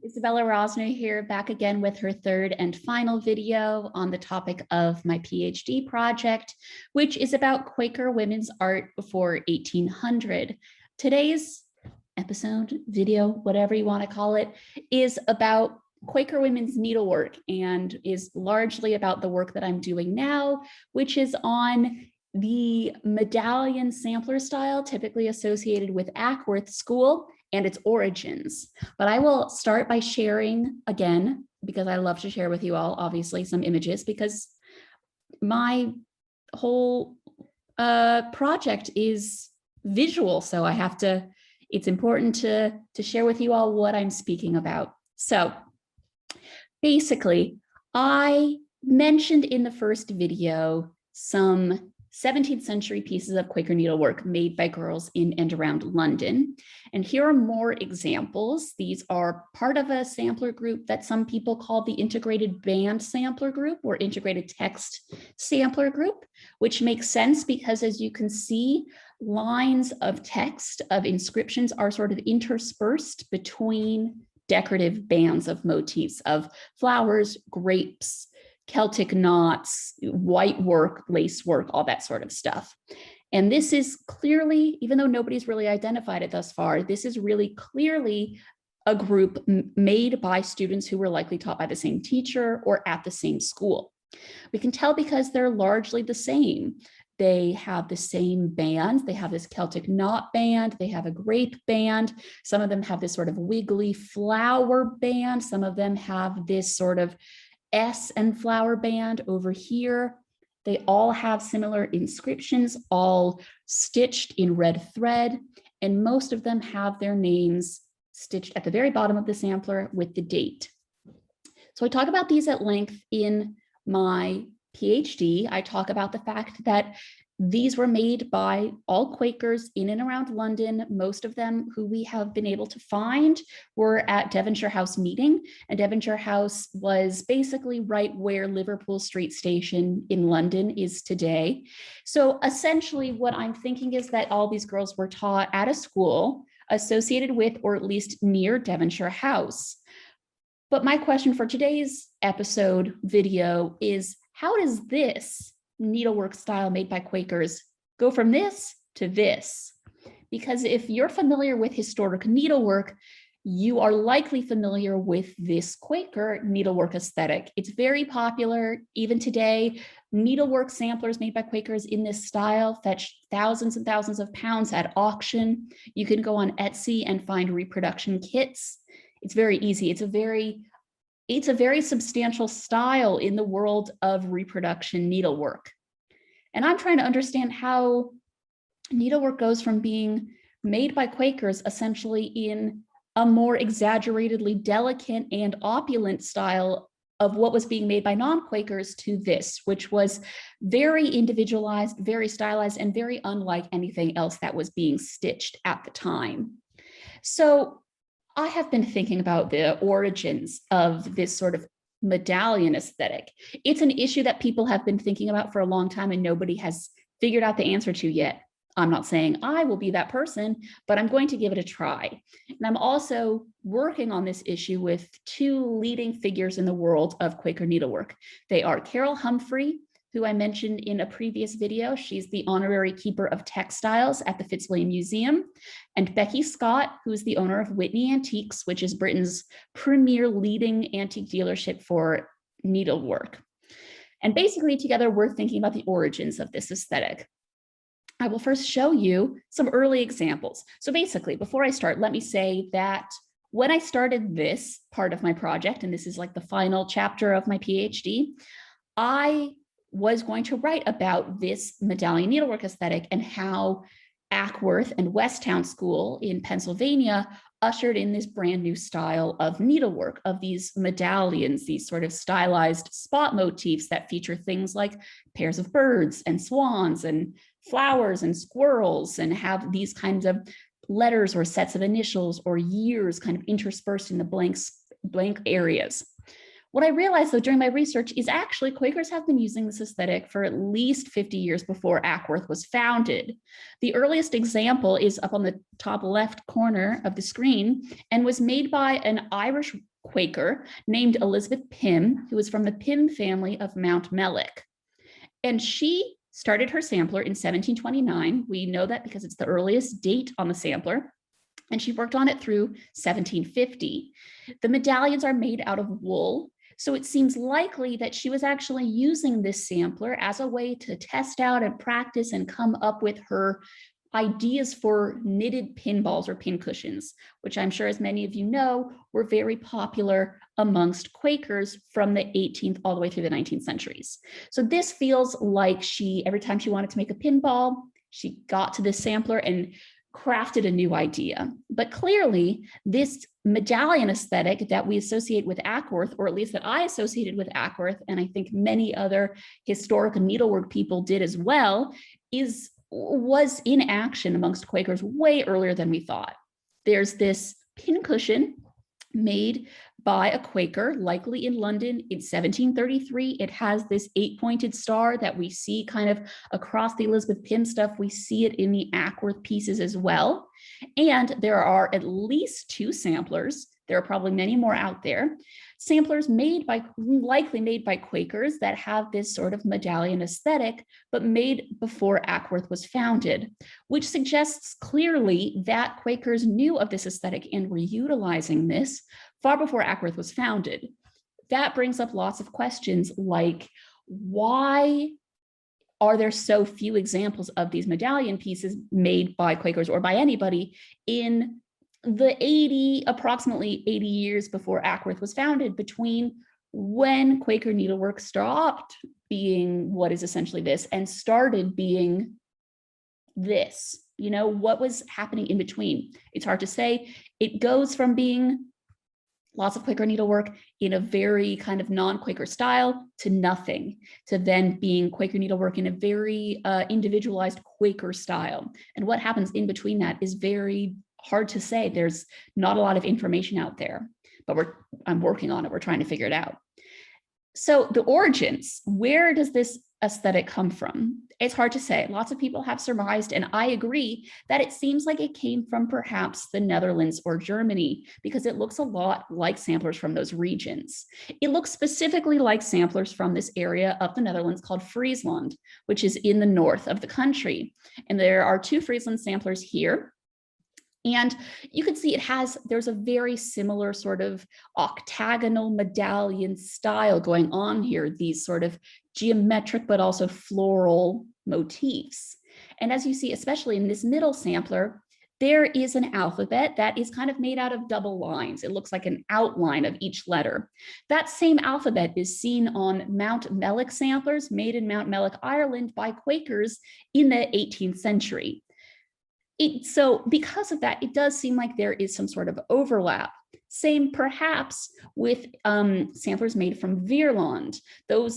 Isabella Rosner here, back again with her third and final video on the topic of my PhD project, which is about Quaker women's art before 1800. Today's episode, video, whatever you want to call it, is about Quaker women's needlework and is largely about the work that I'm doing now, which is on the medallion sampler style typically associated with Ackworth School and its origins. But I will start by sharing again, because I love to share with you all, obviously, some images, because my whole project is visual. So I have to, it's important to share with you all what I'm speaking about. So basically, I mentioned in the first video some 17th century pieces of Quaker needlework made by girls in and around London. And here are more examples. These are part of a sampler group that some people call the Integrated Band Sampler Group or Integrated Text Sampler Group, which makes sense because, as you can see, lines of text of inscriptions are sort of interspersed between decorative bands of motifs of flowers, grapes, Celtic knots, white work, lace work, all that sort of stuff. And this is clearly, even though nobody's really identified it thus far, this is really clearly a group made by students who were likely taught by the same teacher or at the same school. We can tell because they're largely the same. They have the same bands. They have this Celtic knot band. They have a grape band. Some of them have this sort of wiggly flower band. Some of them have this sort of S and flower band over here. They all have similar inscriptions, all stitched in red thread, and most of them have their names stitched at the very bottom of the sampler with the date. So I talk about these at length in my PhD. I talk about the fact that these were made by all Quakers in and around London. Most of them who we have been able to find were at Devonshire House meeting, and Devonshire House was basically right where Liverpool Street Station in London is today. So essentially what I'm thinking is that all these girls were taught at a school associated with, or at least near, Devonshire House. But my question for today's episode video is, how does this needlework style made by Quakers go from this to this? Because if you're familiar with historic needlework, you are likely familiar with this Quaker needlework aesthetic. It's very popular even today. Needlework samplers made by Quakers in this style fetch thousands and thousands of pounds at auction. You can go on Etsy and find reproduction kits. It's very easy. It's a very substantial style in the world of reproduction needlework. And I'm trying to understand how needlework goes from being made by Quakers essentially in a more exaggeratedly delicate and opulent style of what was being made by non-Quakers to this, which was very individualized, very stylized, and very unlike anything else that was being stitched at the time. So I have been thinking about the origins of this sort of medallion aesthetic. It's an issue that people have been thinking about for a long time and nobody has figured out the answer to yet. I'm not saying I will be that person, but I'm going to give it a try. And I'm also working on this issue with two leading figures in the world of Quaker needlework. They are Carol Humphrey, who I mentioned in a previous video. She's the honorary keeper of textiles at the Fitzwilliam Museum, and Becky Scott, who is the owner of Whitney Antiques, which is Britain's premier leading antique dealership for needlework. And basically together, we're thinking about the origins of this aesthetic. I will first show you some early examples. So basically, before I start, let me say that when I started this part of my project, and this is like the final chapter of my PhD, I was going to write about this medallion needlework aesthetic and how Ackworth and Westtown School in Pennsylvania ushered in this brand new style of needlework, of these medallions, these sort of stylized spot motifs that feature things like pairs of birds and swans and flowers and squirrels, and have these kinds of letters or sets of initials or years kind of interspersed in the blank areas. What I realized though during my research is actually Quakers have been using this aesthetic for at least 50 years before Ackworth was founded. The earliest example is up on the top left corner of the screen and was made by an Irish Quaker named Elizabeth Pym, who was from the Pym family of Mount Mellick. And she started her sampler in 1729. We know that because it's the earliest date on the sampler. And she worked on it through 1750. The medallions are made out of wool, so it seems likely that she was actually using this sampler as a way to test out and practice and come up with her ideas for knitted pinballs or pincushions, which I'm sure, as many of you know, were very popular amongst Quakers from the 18th all the way through the 19th centuries. So this feels like every time she wanted to make a pinball, she got to this sampler and crafted a new idea. But clearly, this medallion aesthetic that we associate with Ackworth, or at least that I associated with Ackworth, and I think many other historic needlework people did as well, was in action amongst Quakers way earlier than we thought. There's this pincushion made by a Quaker, likely in London in 1733. It has this 8-pointed star that we see kind of across the Elizabeth Pym stuff. We see it in the Ackworth pieces as well. And there are at least 2 samplers. There are probably many more out there. Samplers likely made by Quakers that have this sort of medallion aesthetic, but made before Ackworth was founded, which suggests clearly that Quakers knew of this aesthetic and were utilizing this far before Ackworth was founded. That brings up lots of questions like, why are there so few examples of these medallion pieces made by Quakers or by anybody in the approximately 80 years before Ackworth was founded, between when Quaker needlework stopped being what is essentially this and started being this? You know, what was happening in between? It's hard to say. It goes from being lots of Quaker needlework in a very kind of non-Quaker style to nothing, to then being Quaker needlework in a very individualized Quaker style. And what happens in between that is very hard to say. There's not a lot of information out there, but I'm working on it. We're trying to figure it out. So the origins, where does this aesthetic come from? It's hard to say. Lots of people have surmised, and I agree that it seems like it came from perhaps the Netherlands or Germany, because it looks a lot like samplers from those regions. It looks specifically like samplers from this area of the Netherlands called Friesland, which is in the north of the country. And there are 2 Friesland samplers here. And you can see there's a very similar sort of octagonal medallion style going on here, these sort of geometric but also floral motifs. And as you see, especially in this middle sampler, there is an alphabet that is kind of made out of double lines. It looks like an outline of each letter. That same alphabet is seen on Mount Mellick samplers made in Mount Mellick, Ireland by Quakers in the 18th century. So because of that, it does seem like there is some sort of overlap. Same perhaps with samplers made from Vierland.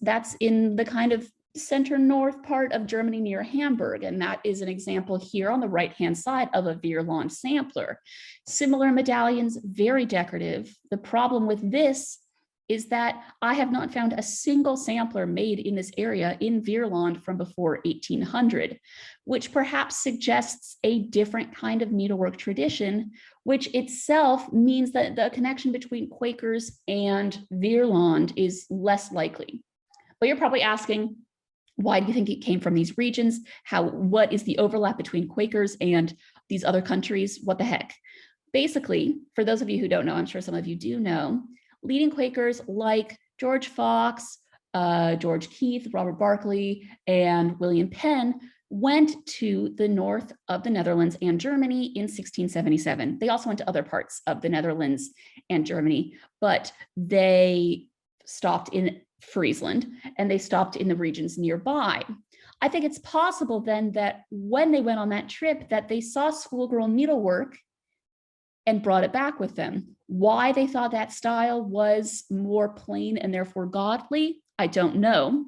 That's in the kind of center north part of Germany near Hamburg. And that is an example here on the right-hand side of a Vierland sampler. Similar medallions, very decorative. The problem with this is that I have not found a single sampler made in this area in Vierland from before 1800, which perhaps suggests a different kind of needlework tradition, which itself means that the connection between Quakers and Vierland is less likely. But you're probably asking, why do you think it came from these regions? What is the overlap between Quakers and these other countries? What the heck? Basically, for those of you who don't know, I'm sure some of you do know, leading Quakers like George Fox, George Keith, Robert Barclay, and William Penn went to the north of the Netherlands and Germany in 1677. They also went to other parts of the Netherlands and Germany, but they stopped in Friesland and they stopped in the regions nearby. I think it's possible then that when they went on that trip that they saw schoolgirl needlework and brought it back with them. Why they thought that style was more plain and therefore godly, I don't know.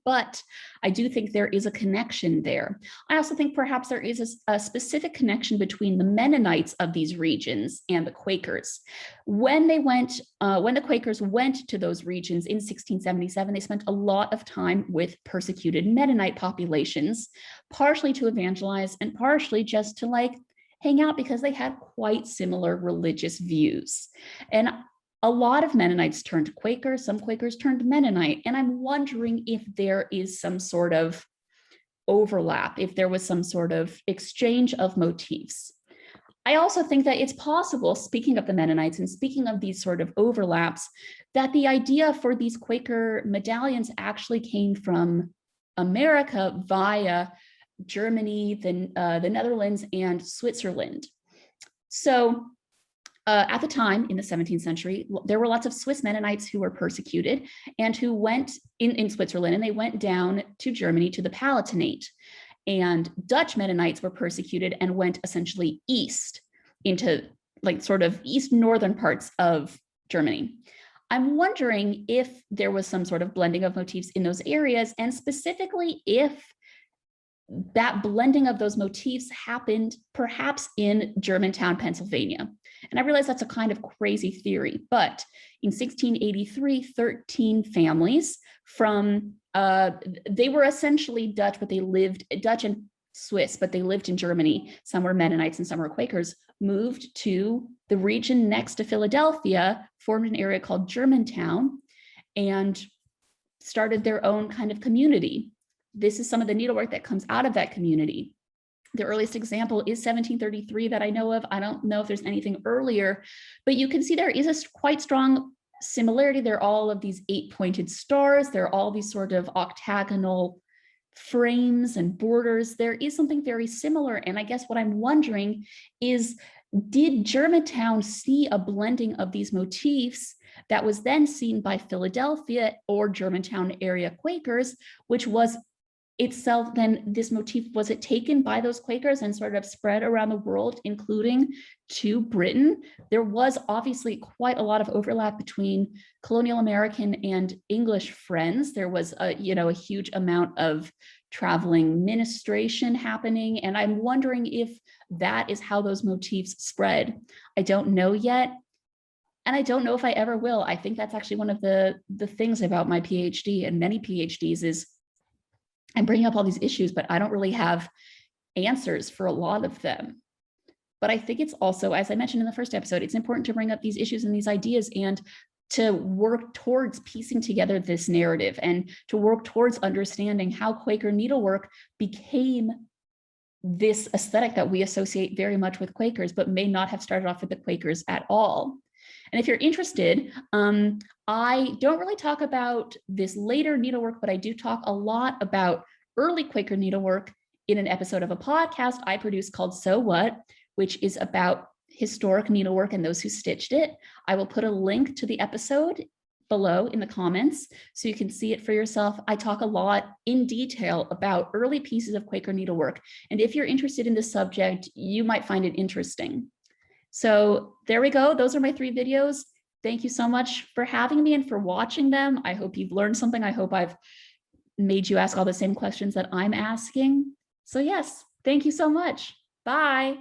but I do think there is a connection there. I also think perhaps there is a specific connection between the Mennonites of these regions and the Quakers. When the Quakers went to those regions in 1677, they spent a lot of time with persecuted Mennonite populations, partially to evangelize and partially just to hang out because they had quite similar religious views. And a lot of Mennonites turned to Quaker, some Quakers turned Mennonite, and I'm wondering if there is some sort of overlap, if there was some sort of exchange of motifs. I also think that it's possible, speaking of the Mennonites and speaking of these sort of overlaps, that the idea for these Quaker medallions actually came from America via Germany, the Netherlands, and Switzerland. So at the time in the 17th century, there were lots of Swiss Mennonites who were persecuted and who went in Switzerland, and they went down to Germany to the Palatinate. And Dutch Mennonites were persecuted and went essentially east into sort of east northern parts of Germany. I'm wondering if there was some sort of blending of motifs in those areas, and specifically if that blending of those motifs happened perhaps in Germantown, Pennsylvania. And I realize that's a kind of crazy theory, but in 1683, 13 families from, they were essentially Dutch, but they lived, Dutch and Swiss, but they lived in Germany. Some were Mennonites and some were Quakers, moved to the region next to Philadelphia, formed an area called Germantown, and started their own kind of community. This is some of the needlework that comes out of that community. The earliest example is 1733 that I know of. I don't know if there's anything earlier, but you can see there is a quite strong similarity. There are all of these 8-pointed stars. There are all these sort of octagonal frames and borders. There is something very similar. And I guess what I'm wondering is, did Germantown see a blending of these motifs that was then seen by Philadelphia or Germantown area Quakers, which was itself then this motif, was it taken by those Quakers and sort of spread around the world, including to Britain? There was obviously quite a lot of overlap between colonial American and English friends. There was a huge amount of traveling ministration happening. And I'm wondering if that is how those motifs spread. I don't know yet. And I don't know if I ever will. I think that's actually one of the things about my PhD and many PhDs is I'm bringing up all these issues, but I don't really have answers for a lot of them. But I think it's also, as I mentioned in the first episode, it's important to bring up these issues and these ideas and to work towards piecing together this narrative and to work towards understanding how Quaker needlework became this aesthetic that we associate very much with Quakers, but may not have started off with the Quakers at all. And if you're interested, I don't really talk about this later needlework, but I do talk a lot about early Quaker needlework in an episode of a podcast I produce called So What, which is about historic needlework and those who stitched it. I will put a link to the episode below in the comments so you can see it for yourself. I talk a lot in detail about early pieces of Quaker needlework. And if you're interested in this subject, you might find it interesting. So there we go. Those are my 3 videos. Thank you so much for having me and for watching them. I hope you've learned something. I hope I've made you ask all the same questions that I'm asking. So yes, thank you so much. Bye.